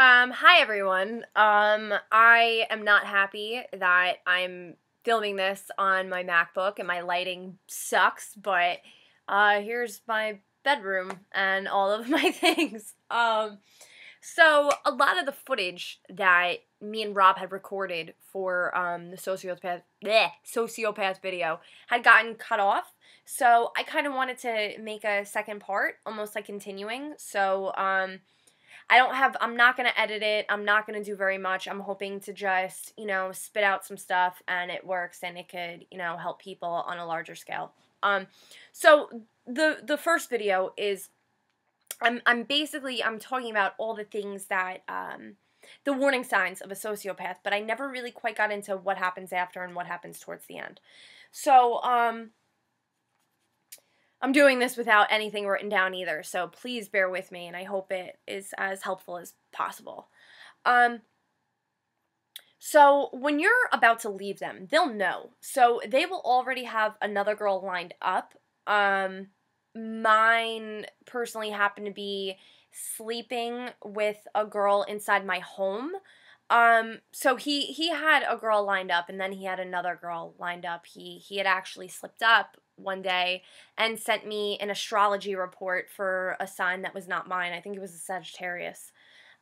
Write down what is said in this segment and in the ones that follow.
Hi everyone. I am not happy that I'm filming this on my MacBook and my lighting sucks, but here's my bedroom and all of my things. So a lot of the footage that me and Rob had recorded for the sociopath video had gotten cut off. So I kind of wanted to make a second part, almost like continuing. So I'm not going to edit it. I'm not going to do very much. I'm hoping to just, spit out some stuff and it works and it could, help people on a larger scale. So the first video is, I'm talking about all the things that, the warning signs of a sociopath, but I never really quite got into what happens after and what happens towards the end. So, I'm doing this without anything written down either, so please bear with me, and I hope it is as helpful as possible. So when you're about to leave them, they'll know. So they will already have another girl lined up. Mine personally happened to be sleeping with a girl inside my home. So he had a girl lined up, and then he had another girl lined up. He had actually slipped up one day and sent me an astrology report for a sign that was not mine. I think it was a Sagittarius.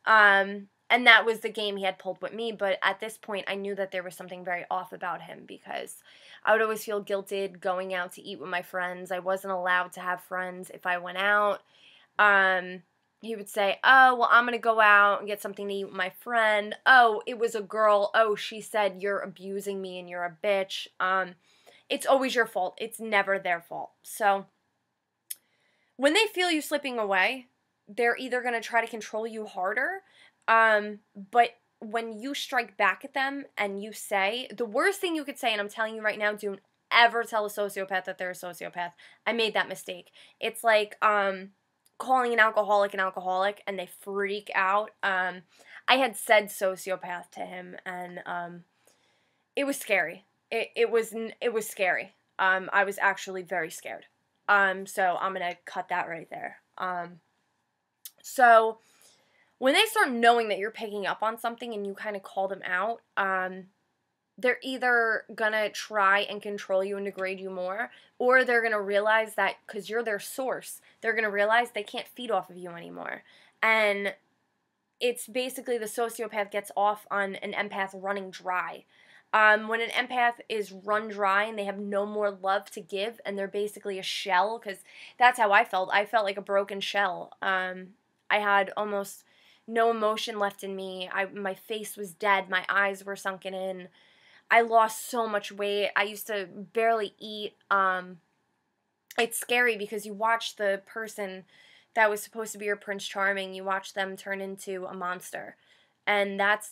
And that was the game he had pulled with me, but at this point I knew that there was something very off about him because I would always feel guilted going out to eat with my friends. I wasn't allowed to have friends if I went out. He would say, oh, well, I'm going to go out and get something to eat with my friend. Oh, it was a girl. Oh, she said you're abusing me and you're a bitch. It's always your fault. It's never their fault. So when they feel you slipping away, they're either going to try to control you harder, but when you strike back at them and you say, the worst thing you could say, and I'm telling you right now, don't ever tell a sociopath that they're a sociopath. I made that mistake. It's like calling an alcoholic and they freak out. I had said sociopath to him, and it was scary. It was scary. I was actually very scared. So I'm gonna cut that right there. So when they start knowing that you're picking up on something and you kind of call them out, they're either gonna try and control you and degrade you more, or they're gonna realize that because you're their source, they're gonna realize they can't feed off of you anymore. And it's basically the sociopath gets off on an empath running dry. When an empath is run dry and they have no more love to give and they're basically a shell, because that's how I felt. I felt like a broken shell. I had almost no emotion left in me. My face was dead. My eyes were sunken in. I lost so much weight. I used to barely eat. It's scary because you watch the person that was supposed to be your Prince Charming, you watch them turn into a monster. And that's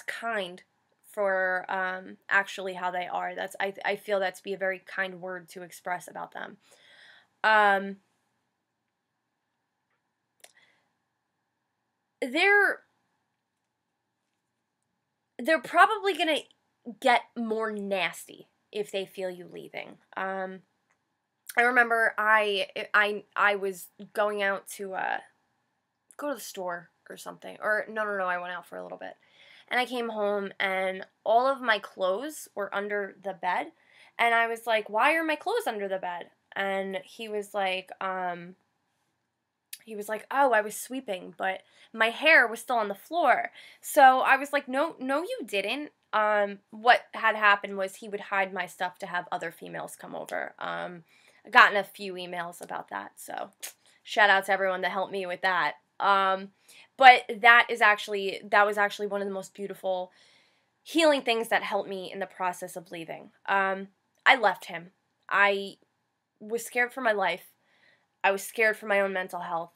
kind for actually how they are. I feel that to be a very kind word to express about them. They're probably gonna get more nasty if they feel you leaving. I remember I was going out to go to the store or something, or no, I went out for a little bit. And I came home and all of my clothes were under the bed. And I was like, why are my clothes under the bed? And he was like, oh, I was sweeping, but my hair was still on the floor. So I was like, no, you didn't. What had happened was he would hide my stuff to have other females come over. I've gotten a few emails about that. So shout out to everyone that helped me with that. But that was actually one of the most beautiful healing things that helped me in the process of leaving. I left him. I was scared for my life. I was scared for my own mental health.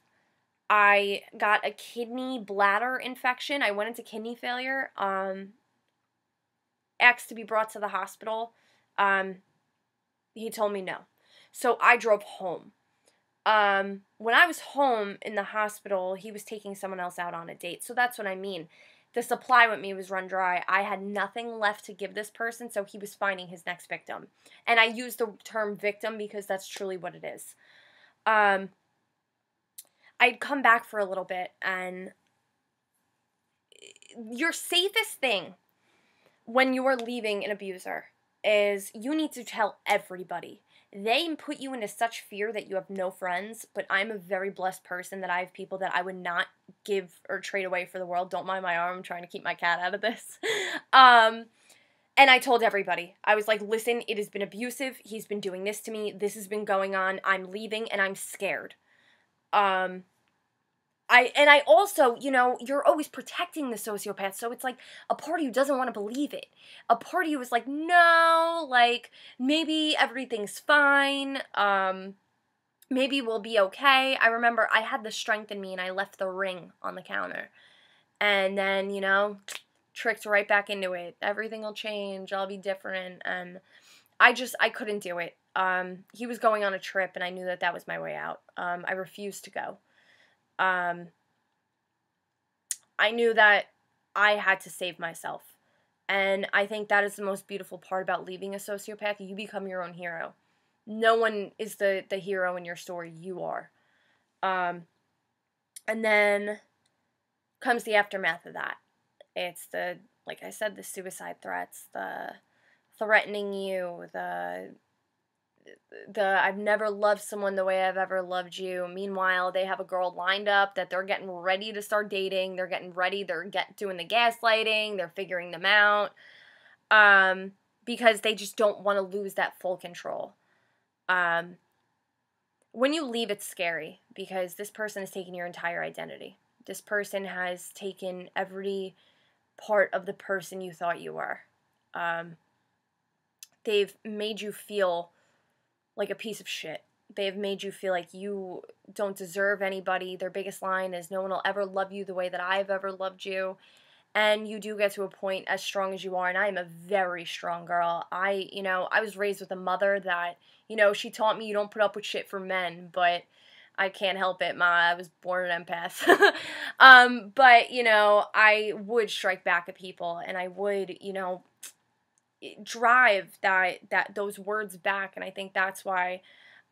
I got a kidney bladder infection. I went into kidney failure. Asked to be brought to the hospital. He told me no. So I drove home. When I was home in the hospital, he was taking someone else out on a date. So that's what I mean. The supply with me was run dry. I had nothing left to give this person, so he was finding his next victim. And I use the term victim because that's truly what it is. I'd come back for a little bit, and your safest thing when you are leaving an abuser is you need to tell everybody. They put you into such fear that you have no friends, but I'm a very blessed person that I have people that I would not give or trade away for the world. Don't mind my arm, I'm trying to keep my cat out of this. And I told everybody. I was like, listen, it has been abusive. He's been doing this to me. This has been going on. I'm leaving and I'm scared. I also, you know, you're always protecting the sociopath, so it's like a part of you doesn't want to believe it. A part of you is like, no, like, maybe everything's fine, maybe we'll be okay. I remember I had the strength in me and I left the ring on the counter. And then, you know, tricked right back into it. Everything will change, I'll be different, and I couldn't do it. He was going on a trip and I knew that that was my way out. I refused to go. I knew that I had to save myself. And I think that is the most beautiful part about leaving a sociopath. You become your own hero. No one is the hero in your story. You are. And then comes the aftermath of that. It's the, like I said, the suicide threats, the threatening you, the I've never loved someone the way I've ever loved you. Meanwhile, they have a girl lined up that they're getting ready to start dating. They're getting ready. They're doing the gaslighting. They're figuring them out. Because they just don't want to lose that full control. When you leave, it's scary because this person has taken your entire identity. This person has taken every part of the person you thought you were. They've made you feel like a piece of shit. They've made you feel like you don't deserve anybody. Their biggest line is, no one will ever love you the way that I've ever loved you. And you do get to a point as strong as you are, and I am a very strong girl. I was raised with a mother that, she taught me you don't put up with shit for men, but I can't help it, Ma. I was born an empath. But, I would strike back at people, and I would, drive those words back, and I think that's why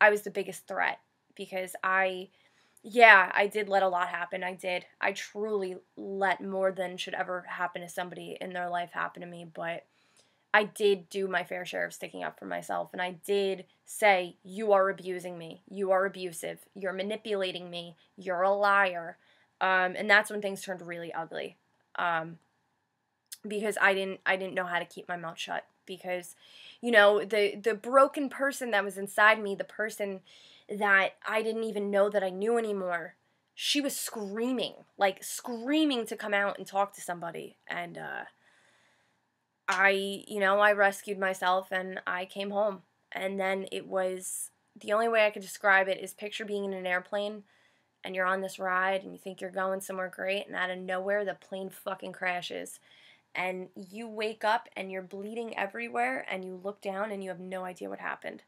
I was the biggest threat, because I did let a lot happen. I truly let more than should ever happen to somebody in their life happen to me, but I did do my fair share of sticking up for myself, and I did say, you are abusing me, you are abusive, you're manipulating me, you're a liar, and that's when things turned really ugly. Because I didn't know how to keep my mouth shut, because, the broken person that was inside me, the person that I didn't even know that I knew anymore, she was screaming to come out and talk to somebody, and, I rescued myself, and I came home, and then it was, the only way I could describe it is picture being in an airplane, and you're on this ride, and you think you're going somewhere great, and out of nowhere, the plane fucking crashes. And you wake up and you're bleeding everywhere and you look down and you have no idea what happened.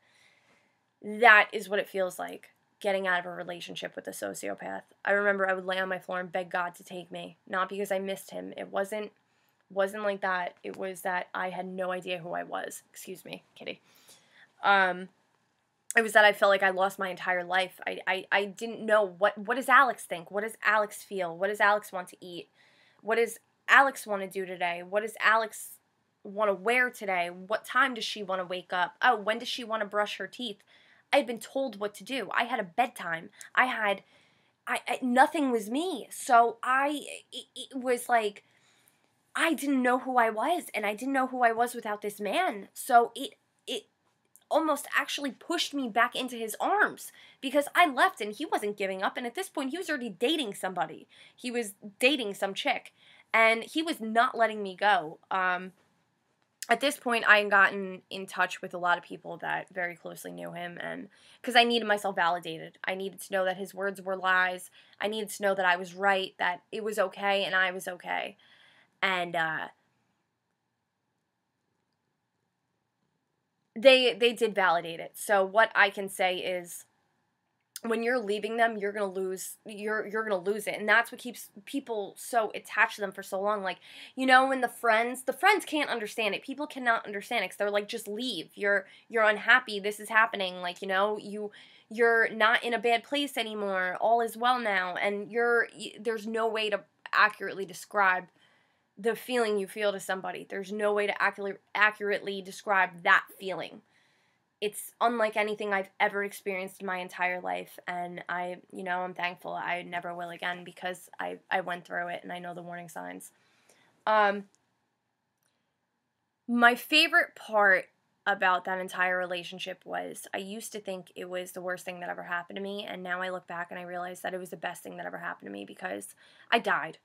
That is what it feels like, getting out of a relationship with a sociopath. I remember I would lay on my floor and beg God to take me. Not because I missed him. It wasn't like that. It was that I had no idea who I was. Excuse me, kitty. It was that I felt like I lost my entire life. I didn't know, what does Alex think? What does Alex feel? What does Alex want to eat? What does Alex want to do today? What does Alex want to wear today? What time does she want to wake up? Oh, when does she want to brush her teeth? I had been told what to do. I had a bedtime. Nothing was me. So it was like, I didn't know who I was, and I didn't know who I was without this man. So it almost actually pushed me back into his arms, because I left and he wasn't giving up, and at this point he was already dating somebody. He was dating some chick, and he was not letting me go. At this point, I had gotten in touch with a lot of people that very closely knew him, and because I needed myself validated. I needed to know that his words were lies. I needed to know that I was right, that it was okay, and I was okay. And they did validate it. So what I can say is, when you're leaving them, you're gonna lose. You're gonna lose it, and that's what keeps people so attached to them for so long. Like, when the friends can't understand it. People cannot understand it, because they're like, just leave. You're unhappy. This is happening. Like, you're not in a bad place anymore. All is well now, and there's no way to accurately describe the feeling you feel to somebody. There's no way to accurately describe that feeling. It's unlike anything I've ever experienced in my entire life, and I'm thankful I never will again because I went through it and I know the warning signs. My favorite part about that entire relationship was I used to think it was the worst thing that ever happened to me, and now I look back and I realize that it was the best thing that ever happened to me because I died.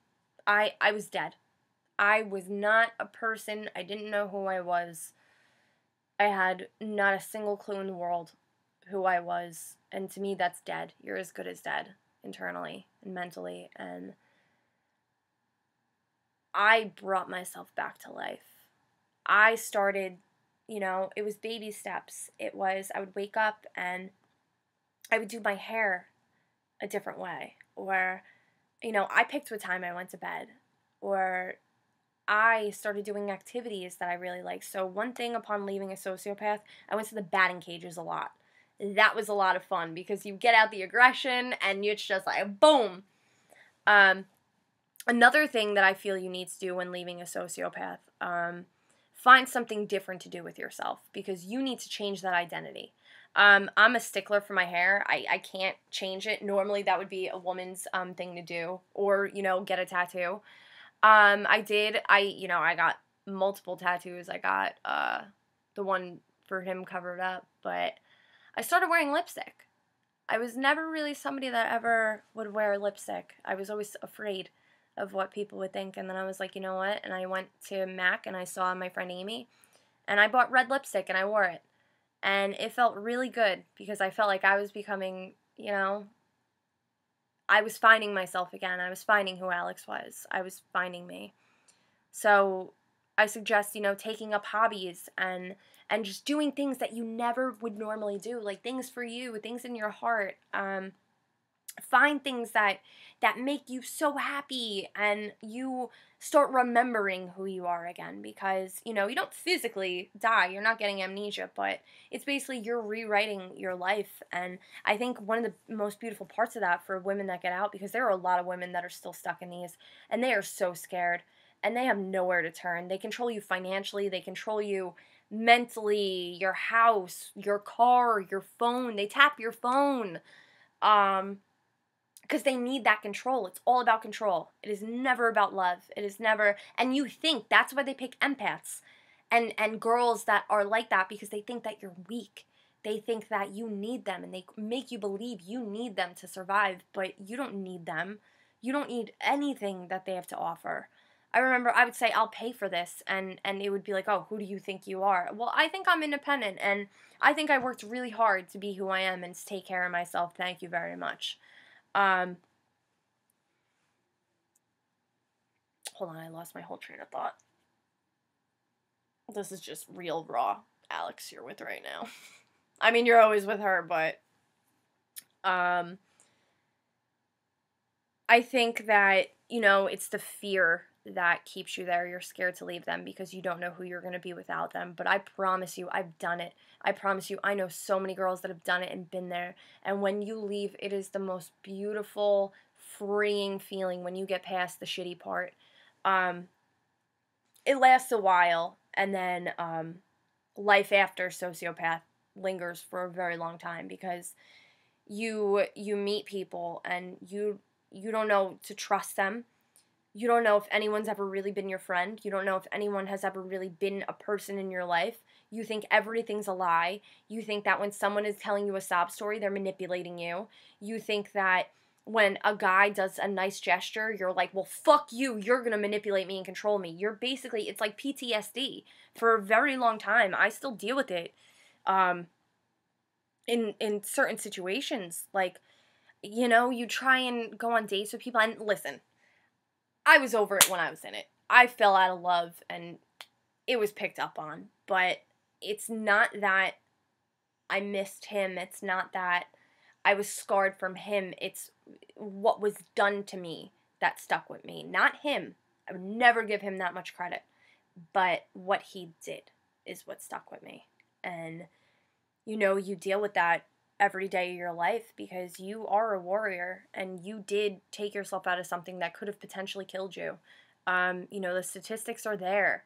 I was dead. I was not a person. I didn't know who I was. I had not a single clue in the world who I was, and to me that's dead. You're as good as dead, internally and mentally, and I brought myself back to life. I started, it was baby steps. It was, I would wake up and I would do my hair a different way, or, I picked what time I went to bed, or I started doing activities that I really liked. So one thing upon leaving a sociopath, I went to the batting cages a lot. That was a lot of fun because you get out the aggression and it's just like, boom. Another thing that I feel you need to do when leaving a sociopath, find something different to do with yourself because you need to change that identity. I'm a stickler for my hair. I can't change it. Normally that would be a woman's thing to do, or, get a tattoo. I got multiple tattoos. I got the one for him covered up, but I started wearing lipstick. I was never really somebody that ever would wear lipstick. I was always afraid of what people would think, and then I was like, you know what? And I went to MAC and I saw my friend Amy, and I bought red lipstick and I wore it, and it felt really good because I felt like I was becoming, I was finding myself again. I was finding who Alex was. I was finding me. So I suggest, taking up hobbies and just doing things that you never would normally do, like things for you, things in your heart. Find things that make you so happy, and you start remembering who you are again, because you don't physically die, you're not getting amnesia, but it's basically you're rewriting your life. And I think one of the most beautiful parts of that for women that get out, because there are a lot of women that are still stuck in these, and they are so scared and they have nowhere to turn. They control you financially, they control you mentally, your house, your car, your phone. They tap your phone because they need that control. It's all about control. It is never about love. It is never, and you think that's why they pick empaths and girls that are like that, because they think that you're weak. They think that you need them, and they make you believe you need them to survive, but you don't need them. You don't need anything that they have to offer. I remember I would say, I'll pay for this, and it would be like, oh, who do you think you are? Well, I think I'm independent, and I think I worked really hard to be who I am and to take care of myself. Thank you very much. Hold on, I lost my whole train of thought. This is just real raw Alex you're with right now. I mean, you're always with her, but I think that, it's the fear that keeps you there. You're scared to leave them because you don't know who you're going to be without them. But I promise you, I've done it. I promise you, I know so many girls that have done it and been there. And when you leave, it is the most beautiful, freeing feeling when you get past the shitty part. It lasts a while, and then life after sociopath lingers for a very long time, because you meet people and you don't know to trust them. You don't know if anyone's ever really been your friend. You don't know if anyone has ever really been a person in your life. You think everything's a lie. You think that when someone is telling you a sob story, they're manipulating you. You think that when a guy does a nice gesture, you're like, well, fuck you. You're going to manipulate me and control me. You're basically, it's like PTSD. For a very long time, I still deal with it in certain situations. Like, you try and go on dates with people, and listen, I was over it when I was in it. I fell out of love, and it was picked up on. But it's not that I missed him. It's not that I was scarred from him. It's what was done to me that stuck with me. Not him. I would never give him that much credit. But what he did is what stuck with me. And, you deal with that every day of your life because you are a warrior, and you did take yourself out of something that could have potentially killed you. You know, the statistics are there.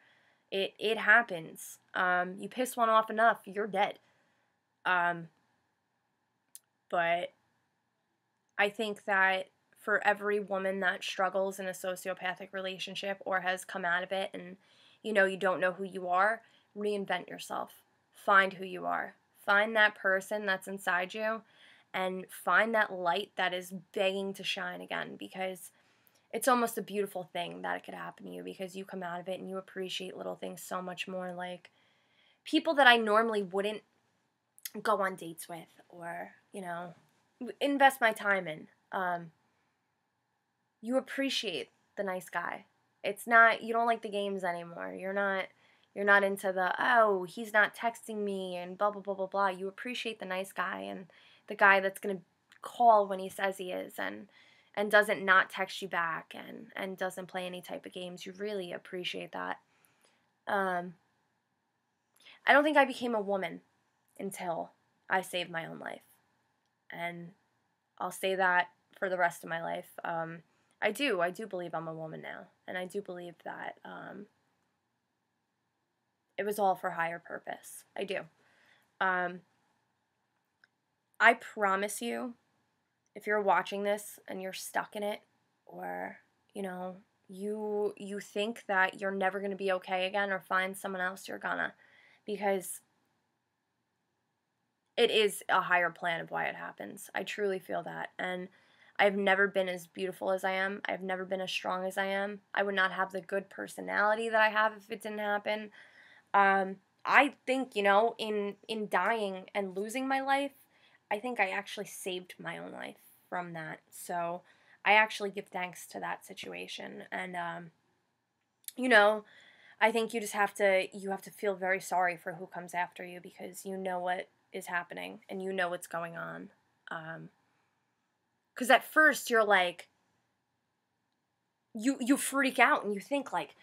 It happens. You piss one off enough, you're dead. But I think that for every woman that struggles in a sociopathic relationship or has come out of it and, you know, you don't know who you are, reinvent yourself. Find who you are. Find that person that's inside you and find that light that is begging to shine again, because it's almost a beautiful thing that it could happen to you, because you come out of it and you appreciate little things so much more, like people that I normally wouldn't go on dates with or, you know, invest my time in. You appreciate the nice guy. It's not, you don't like the games anymore. You're not into the, oh, he's not texting me and blah, blah, blah, blah, blah. You appreciate the nice guy and the guy that's going to call when he says he is and doesn't not text you back and doesn't play any type of games. You really appreciate that. I don't think I became a woman until I saved my own life. And I'll say that for the rest of my life. I do believe I'm a woman now. And I do believe that it was all for higher purpose. I do. I promise you, if you're watching this and you're stuck in it, or, you know, you think that you're never going to be okay again or find someone else, you're gonna. Because it is a higher plan of why it happens. I truly feel that. And I've never been as beautiful as I am. I've never been as strong as I am. I would not have the good personality that I have if it didn't happen. I think, you know, in dying and losing my life, I think I actually saved my own life from that. So I actually give thanks to that situation. And, you know, I think you have to feel very sorry for who comes after you, because you know what is happening and you know what's going on. Because at first you're like, you freak out and you think like,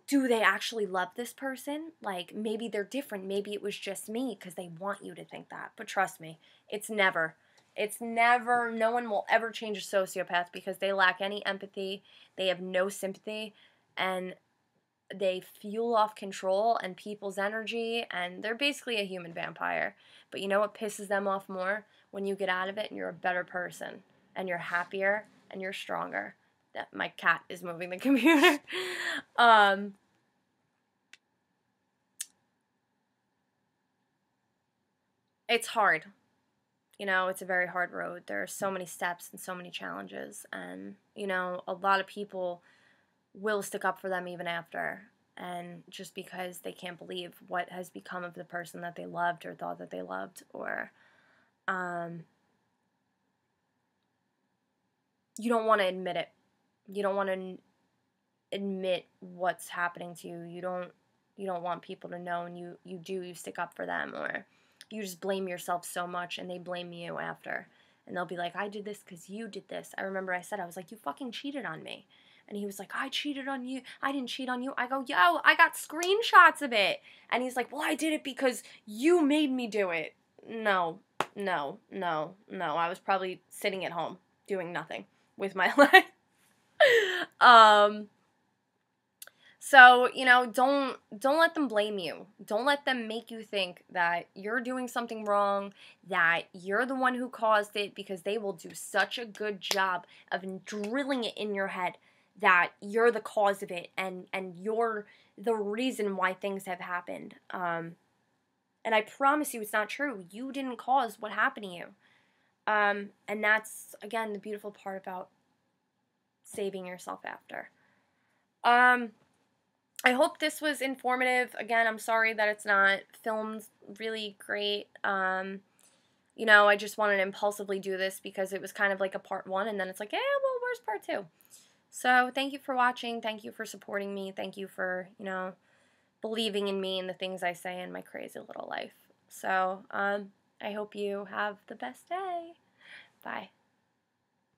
do they actually love this person? Like, maybe they're different. Maybe it was just me, because they want you to think that. But trust me, it's never, no one will ever change a sociopath, because they lack any empathy. They have no sympathy, and they fuel off control and people's energy, and they're basically a human vampire. But you know what pisses them off more? When you get out of it and you're a better person, and you're happier, and you're stronger. That my cat is moving the computer. It's hard. You know, it's a very hard road. There are so many steps and so many challenges, and, you know, a lot of people will stick up for them even after, and just because they can't believe what has become of the person that they loved or thought that they loved, or you don't want to admit it. You don't want to admit what's happening to you. You don't want people to know, and you stick up for them, or you just blame yourself so much and they blame you after. And they'll be like, I did this because you did this. I remember I was like, you fucking cheated on me. And he was like, I cheated on you. I didn't cheat on you. I go, yo, I got screenshots of it. And he's like, well, I did it because you made me do it. No. I was probably sitting at home doing nothing with my life. So, you know, don't let them blame you. Don't let them make you think that you're doing something wrong, that you're the one who caused it, because they will do such a good job of drilling it in your head that you're the cause of it, and you're the reason why things have happened. And I promise you it's not true. You didn't cause what happened to you. And that's, again, the beautiful part about saving yourself after. I hope this was informative. Again, I'm sorry that it's not filmed really great. You know, I just wanted to impulsively do this because it was kind of like a part one, and then it's like, yeah, well, where's part two? So thank you for watching. Thank you for supporting me. Thank you for, you know, believing in me and the things I say in my crazy little life. So I hope you have the best day. Bye.